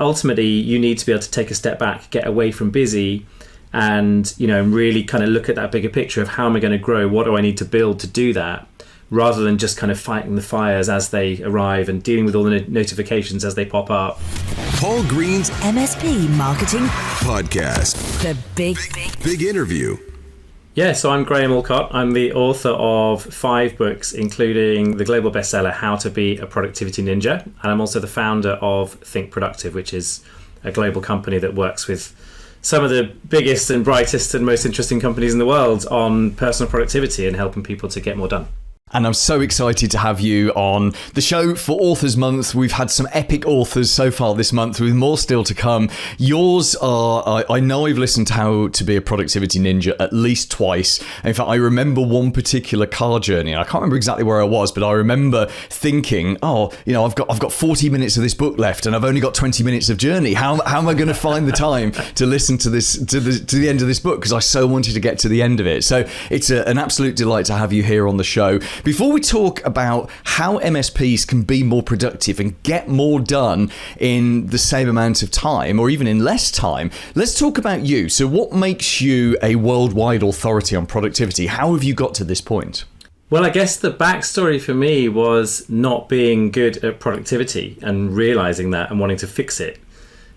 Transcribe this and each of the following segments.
ultimately you need to be able to take a step back, get away from busy, and really kind of look at that bigger picture of how am I going to grow, what do I need to build to do that, rather than just kind of fighting the fires as they arrive and dealing with all the notifications as they pop up. Paul Green's MSP Marketing Podcast. The big interview. Yeah, so I'm Graham Allcott. I'm the author of 5 books, including the global bestseller, How to Be a Productivity Ninja. And I'm also the founder of Think Productive, which is a global company that works with some of the biggest and brightest and most interesting companies in the world on personal productivity and helping people to get more done. And I'm so excited to have you on the show for Authors Month. We've had some epic authors so far this month, with more still to come. Yours are, I know I've listened to How to Be a Productivity Ninja at least twice. In fact, I remember one particular car journey, and I can't remember exactly where I was, but I remember thinking, I've got 40 minutes of this book left, and I've only got 20 minutes of journey. How am I going to find the time to listen to this to the end of this book? Because I so wanted to get to the end of it. So it's an absolute delight to have you here on the show. Before we talk about how MSPs can be more productive and get more done in the same amount of time, or even in less time, let's talk about you. So what makes you a worldwide authority on productivity? How have you got to this point? Well, I guess the backstory for me was not being good at productivity and realizing that and wanting to fix it.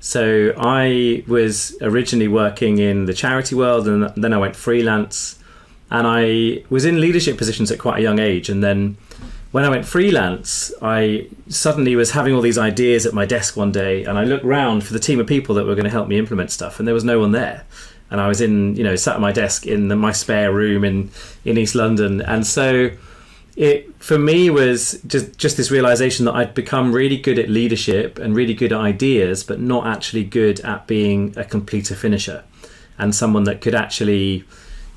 So I was originally working in the charity world, and then I went freelance. And I was in leadership positions at quite a young age. And then when I went freelance, I suddenly was having all these ideas at my desk one day. And I looked around for the team of people that were going to help me implement stuff. And there was no one there. And I was sat at my desk in my spare room in East London. And so it, for me, was just this realization that I'd become really good at leadership and really good at ideas, but not actually good at being a completer finisher and someone that could actually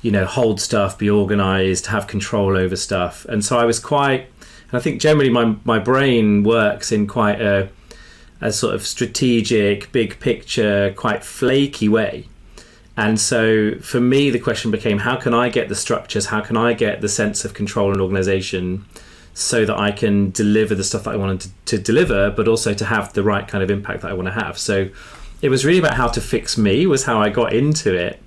hold stuff, be organized, have control over stuff. And so I was and I think generally my brain works in quite a sort of strategic, big picture, quite flaky way. And so for me, the question became, how can I get the structures? How can I get the sense of control and organization so that I can deliver the stuff that I wanted to deliver, but also to have the right kind of impact that I want to have? So it was really about how to fix me, was how I got into it.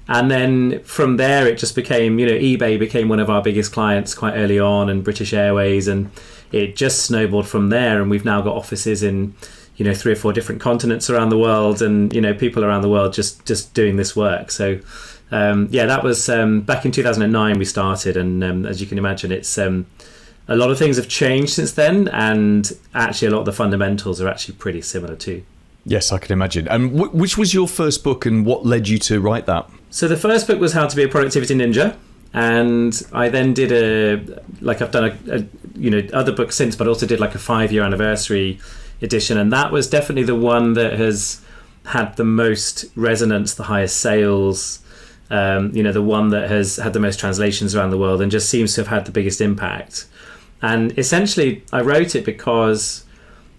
And then from there, it just became, eBay became one of our biggest clients quite early on, and British Airways, and it just snowballed from there. And we've now got offices in, 3 or 4 different continents around the world, and, people around the world just doing this work. So, that was back in 2009 we started. And as you can imagine, it's a lot of things have changed since then. And actually, a lot of the fundamentals are actually pretty similar too. Yes, I can imagine. And which was your first book, and what led you to write that? So the first book was How to Be a Productivity Ninja, and I then did I've done other books since, but also did like a 5-year anniversary edition, and that was definitely the one that has had the most resonance, the highest sales, the one that has had the most translations around the world, and just seems to have had the biggest impact. And essentially, I wrote it because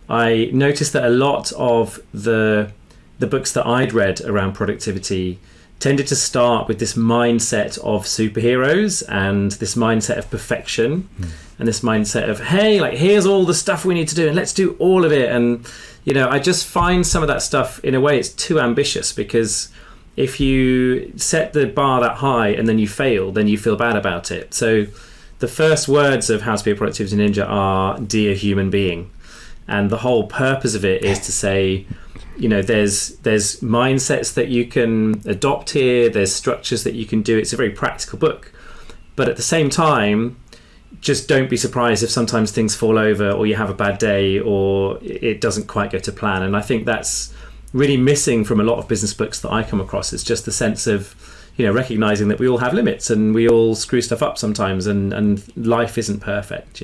I noticed that a lot of the books that I'd read around productivity tended to start with this mindset of superheroes and this mindset of perfection and this mindset of, hey, here's all the stuff we need to do and let's do all of it. And, I just find some of that stuff, in a way, it's too ambitious, because if you set the bar that high and then you fail, then you feel bad about it. So the first words of How to Be a Productivity Ninja are, dear human being. And the whole purpose of it is to say, there's mindsets that you can adopt here, there's structures that you can do. It's a very practical book. But at the same time, just don't be surprised if sometimes things fall over, or you have a bad day, or it doesn't quite go to plan. And I think that's really missing from a lot of business books that I come across. It's just the sense of, recognizing that we all have limits and we all screw stuff up sometimes, and life isn't perfect,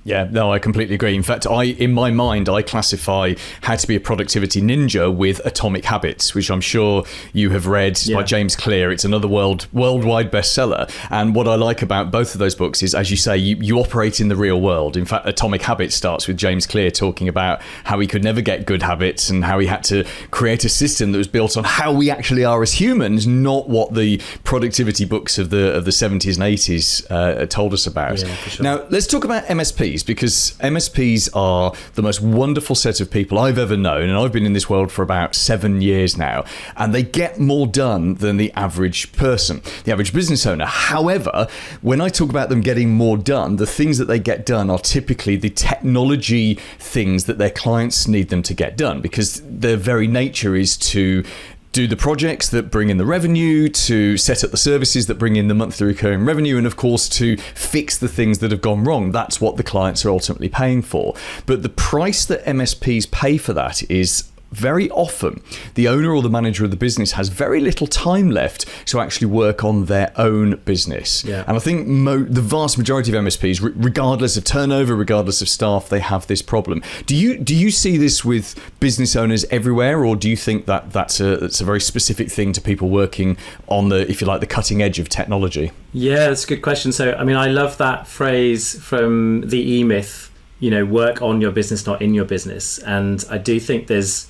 Yeah, no, I completely agree. In fact, in my mind, I classify How to Be a Productivity Ninja with Atomic Habits, which I'm sure you have read. By James Clear. It's another worldwide bestseller. And what I like about both of those books is, as you say, you operate in the real world. In fact, Atomic Habits starts with James Clear talking about how he could never get good habits and how he had to create a system that was built on how we actually are as humans, not what the productivity books of the 70s and 80s told us about. Yeah, for sure. Now, let's talk about MSP. MSPs, because MSPs are the most wonderful set of people I've ever known, and I've been in this world for about 7 years now, and they get more done than the average person, the average business owner. However, when I talk about them getting more done, the things that they get done are typically the technology things that their clients need them to get done, because their very nature is to do the projects that bring in the revenue, to set up the services that bring in the monthly recurring revenue, and of course to fix the things that have gone wrong. That's what the clients are ultimately paying for. But the price that MSPs pay for that is very often the owner or the manager of the business has very little time left to actually work on their own business. Yeah. And I think the vast majority of MSPs, regardless of turnover, regardless of staff, they have this problem. Do you see this with business owners everywhere, or do you think that that's a very specific thing to people working on the, if you like, the cutting edge of technology? Yeah, that's a good question. So, I mean, I love that phrase from the E-Myth, work on your business, not in your business. And I do think there's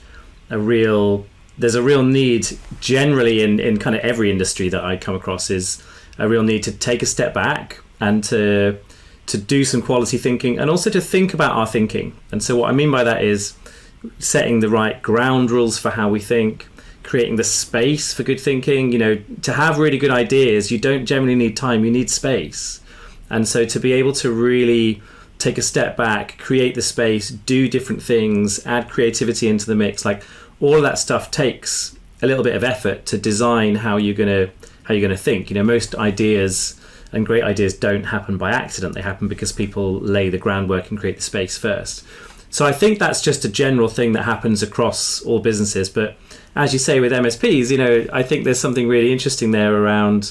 a real need generally in kind of every industry that I come across, is a real need to take a step back and to do some quality thinking, and also to think about our thinking. And so what I mean by that is setting the right ground rules for how we think, creating the space for good thinking. To have really good ideas, you don't generally need time, you need space. And so to be able to really take a step back, create the space, do different things, add creativity into the mix, like all of that stuff takes a little bit of effort to design how you're gonna think. Most ideas and great ideas don't happen by accident. They happen because people lay the groundwork and create the space first. So I think that's just a general thing that happens across all businesses. But as you say with MSPs, I think there's something really interesting there around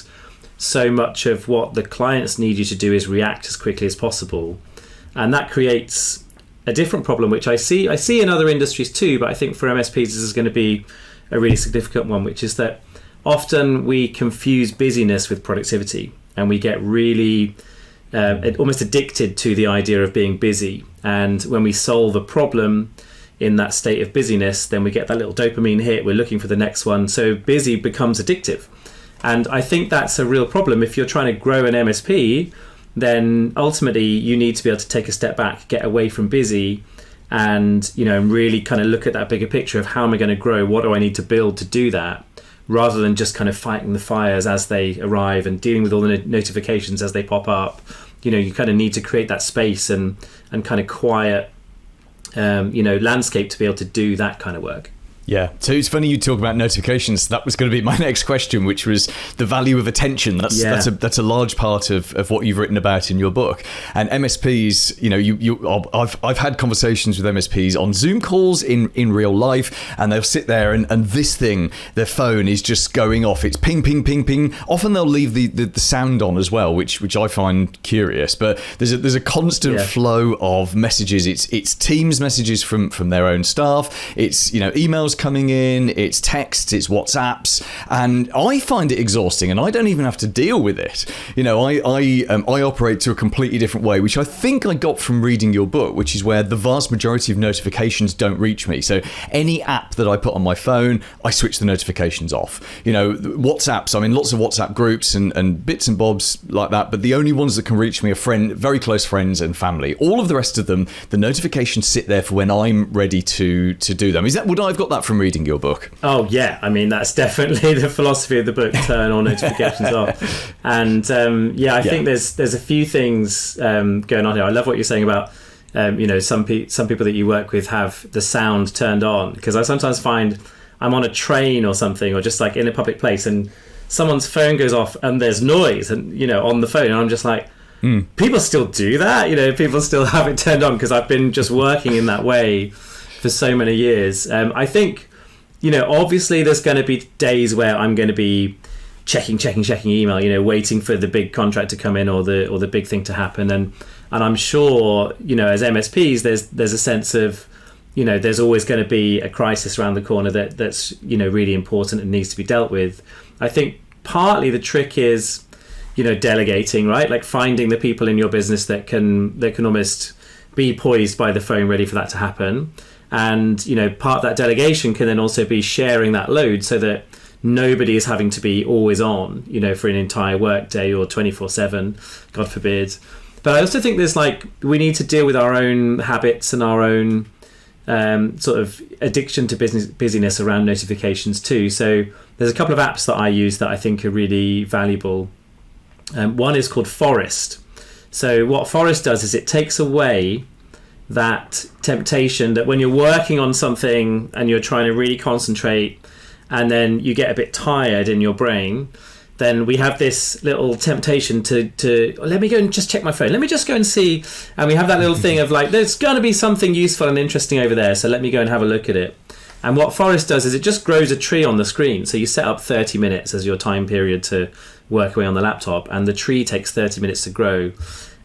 so much of what the clients need you to do is react as quickly as possible. And that creates a different problem, which I see in other industries too, but I think for MSPs this is going to be a really significant one, which is that often we confuse busyness with productivity, and we get really almost addicted to the idea of being busy. And when we solve a problem in that state of busyness, then we get that little dopamine hit, we're looking for the next one. So busy becomes addictive. And I think that's a real problem. If you're trying to grow an MSP, then ultimately you need to be able to take a step back, get away from busy, and really kind of look at that bigger picture of how am I going to grow, what do I need to build to do that, rather than just kind of fighting the fires as they arrive and dealing with all the notifications as they pop up. You kind of need to create that space and kind of quiet landscape to be able to do that kind of work. Yeah, so it's funny you talk about notifications. That was going to be my next question, which was the value of attention. That's a large part of what you've written about in your book. And MSPs, I've had conversations with MSPs on Zoom calls in real life, and they'll sit there and this thing, their phone is just going off. It's ping, ping, ping, ping. Often they'll leave the sound on as well, which I find curious. But there's a constant flow of messages. It's Teams messages from their own staff. It's emails coming in, it's texts, it's WhatsApps, and I find it exhausting, and I don't even have to deal with it. I operate to a completely different way, which I think I got from reading your book, which is where the vast majority of notifications don't reach me. So any app that I put on my phone, I switch the notifications off. WhatsApps, I'm in lots of WhatsApp groups and bits and bobs like that, but the only ones that can reach me are very close friends and family. All of the rest of them, the notifications sit there for when I'm ready to do them. Would I have got that from reading your book? Oh yeah, I mean that's definitely the philosophy of the book. Turn all notifications off. And I think there's a few things going on here. I love what you're saying about some people that you work with have the sound turned on, because I sometimes find I'm on a train or something, or just like in a public place, and someone's phone goes off and there's noise and on the phone, and I'm just like, people still do that. People still have it turned on, because I've been just working in that way for so many years. I think, obviously there's going to be days where I'm going to be checking email, waiting for the big contract to come in or the big thing to happen. And I'm sure, as MSPs, there's a sense of, there's always going to be a crisis around the corner that's really important and needs to be dealt with. I think partly the trick is, delegating, right? Like finding the people in your business that can almost be poised by the phone, ready for that to happen. And, part of that delegation can then also be sharing that load so that nobody is having to be always on, for an entire work day or 24/7, God forbid. But I also think there's we need to deal with our own habits and our own sort of addiction to busyness around notifications too. So there's a couple of apps that I use that I think are really valuable. One is called Forest. So what Forest does is it takes away that temptation that when you're working on something and you're trying to really concentrate and then you get a bit tired in your brain, then we have this little temptation to let me go and just check my phone. Let me just go and see. And we have that little thing of there's going to be something useful and interesting over there. So let me go and have a look at it. And what Forest does is it just grows a tree on the screen. So you set up 30 minutes as your time period to work away on the laptop, and the tree takes 30 minutes to grow.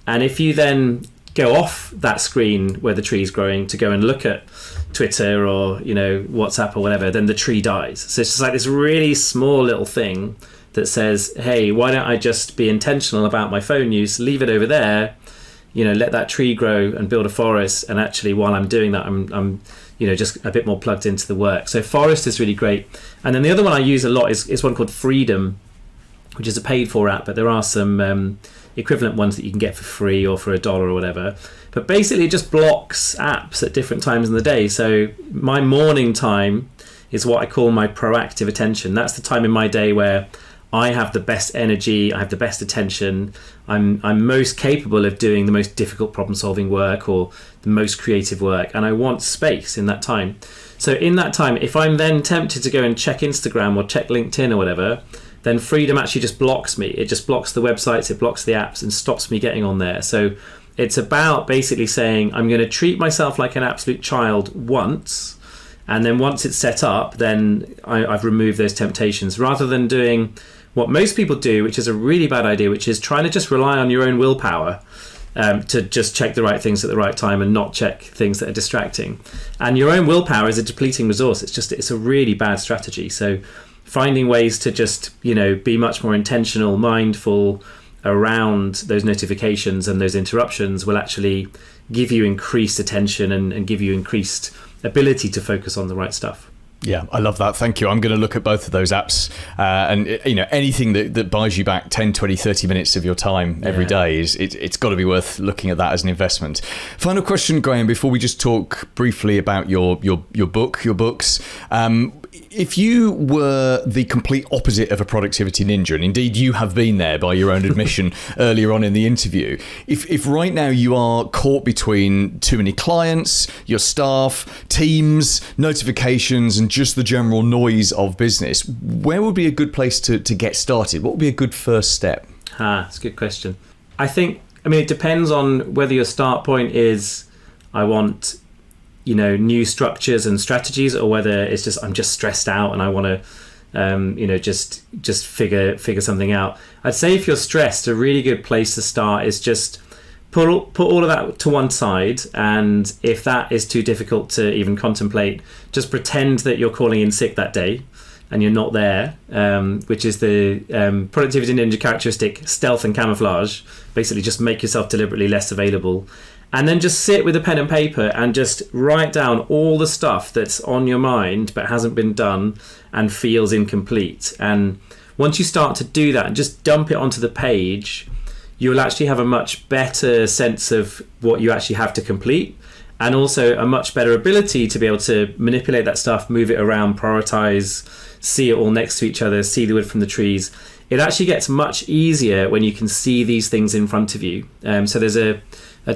And if you then go off that screen where the tree is growing to go and look at Twitter or WhatsApp or whatever, then the tree dies. So it's just this really small little thing that says, hey, why don't I just be intentional about my phone use, leave it over there, let that tree grow and build a forest, and actually while I'm doing that I'm just a bit more plugged into the work. So Forest is really great. And then the other one I use a lot is one called Freedom, which is a paid for app, but there are some equivalent ones that you can get for free or for $1 or whatever. But basically it just blocks apps at different times in the day. So my morning time is what I call my proactive attention. That's the time in my day where I have the best energy, I have the best attention, I'm most capable of doing the most difficult problem solving work or the most creative work, and I want space in that time. So in that time, if I'm then tempted to go and check Instagram or check LinkedIn or whatever, then Freedom actually just blocks me. It just blocks the websites, it blocks the apps and stops me getting on there. So it's about basically saying I'm going to treat myself like an absolute child once, and then once it's set up, then I've removed those temptations, rather than doing what most people do, which is a really bad idea, which is trying to just rely on your own willpower to just check the right things at the right time and not check things that are distracting. And your own willpower is a depleting resource. It's a really bad strategy. So finding ways to just, be much more intentional, mindful around those notifications and those interruptions will actually give you increased attention and give you increased ability to focus on the right stuff. Yeah, I love that. Thank you. I'm going to look at both of those apps. And, anything that buys you back 10, 20, 30 minutes of your time every day, it's got to be worth looking at that as an investment. Final question, Graham, before we just talk briefly about your books. If you were the complete opposite of a productivity ninja, and indeed you have been there by your own admission earlier on in the interview, if right now you are caught between too many clients, your staff, teams, notifications, and just the general noise of business, where would be a good place to get started? What would be a good first step? That's a good question. I think, it depends on whether your start point is, I want new structures and strategies, or whether it's just I'm just stressed out and I want to just figure something out. I'd say if you're stressed, a really good place to start is just put all of that to one side, and if that is too difficult to even contemplate, just pretend that you're calling in sick that day and you're not there, which is the productivity ninja characteristic, stealth and camouflage. Basically just make yourself deliberately less available. And then just sit with a pen and paper and just write down all the stuff that's on your mind but hasn't been done and feels incomplete. And once you start to do that and just dump it onto the page, you'll actually have a much better sense of what you actually have to complete, and also a much better ability to be able to manipulate that stuff, move it around, prioritize, see it all next to each other, see the wood from the trees. It actually gets much easier when you can see these things in front of you. So there's a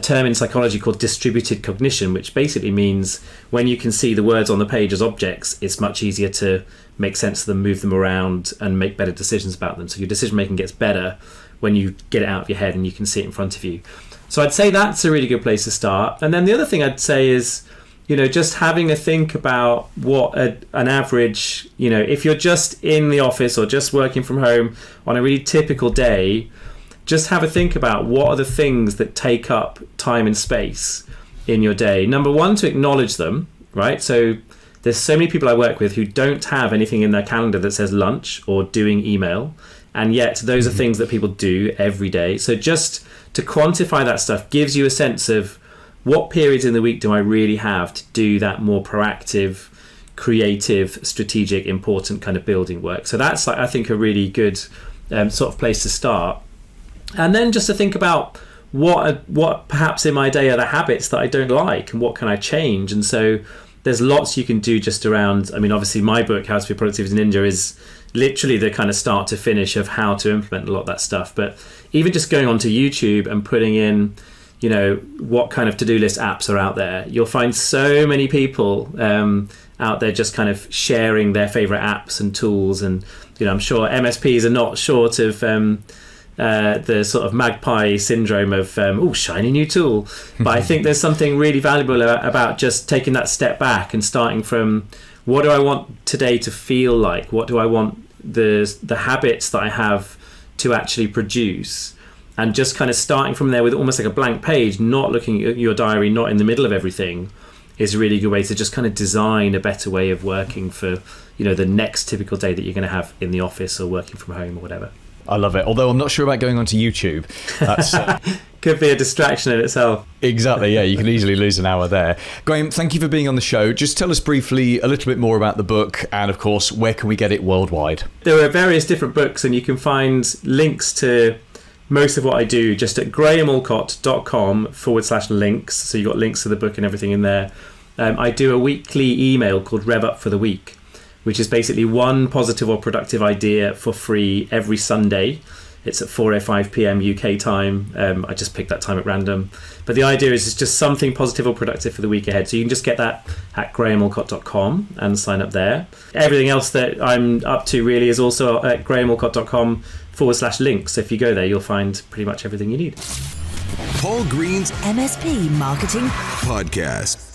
term in psychology called distributed cognition, which basically means when you can see the words on the page as objects, it's much easier to make sense of them, move them around, and make better decisions about them. So your decision making gets better when you get it out of your head and you can see it in front of you. So I'd say that's a really good place to start. And then the other thing I'd say is, just having a think about what an average, if you're just in the office or just working from home on a really typical day, just have a think about what are the things that take up time and space in your day. Number one, to acknowledge them, right? So there's so many people I work with who don't have anything in their calendar that says lunch or doing email, and yet those are things that people do every day. So just to quantify that stuff gives you a sense of what periods in the week do I really have to do that more proactive, creative, strategic, important kind of building work. So that's, I think, a really good sort of place to start. And then just to think about what perhaps in my day are the habits that I don't like, and what can I change? And so there's lots you can do just around, I mean, obviously my book, How to Be a Productivity Ninja, is literally the kind of start to finish of how to implement a lot of that stuff. But even just going onto YouTube and putting in, you know, what kind of to-do list apps are out there, you'll find so many people out there just kind of sharing their favorite apps and tools. And, you know, I'm sure MSPs are not short of the sort of magpie syndrome of, shiny new tool. But I think there's something really valuable about just taking that step back and starting from, what do I want today to feel like? What do I want the habits that I have to actually produce? And just kind of starting from there with almost like a blank page, not looking at your diary, not in the middle of everything, is a really good way to just kind of design a better way of working for, you know, the next typical day that you're going to have in the office or working from home or whatever. I love it. Although I'm not sure about going onto YouTube. That's could be a distraction in itself. Exactly, yeah. You can easily lose an hour there. Graham, thank you for being on the show. Just tell us briefly a little bit more about the book, and of course, where can we get it worldwide? There are various different books, and you can find links to most of what I do just at grahamallcott.com/links. So you've got links to the book and everything in there. I do a weekly email called Rev Up for the Week, which is basically one positive or productive idea for free every Sunday. It's at 4:05 p.m. UK time. I just picked that time at random. But the idea is it's just something positive or productive for the week ahead. So you can just get that at grahamallcott.com and sign up there. Everything else that I'm up to really is also at grahamallcott.com/links. So if you go there, you'll find pretty much everything you need. Paul Green's MSP Marketing Podcast.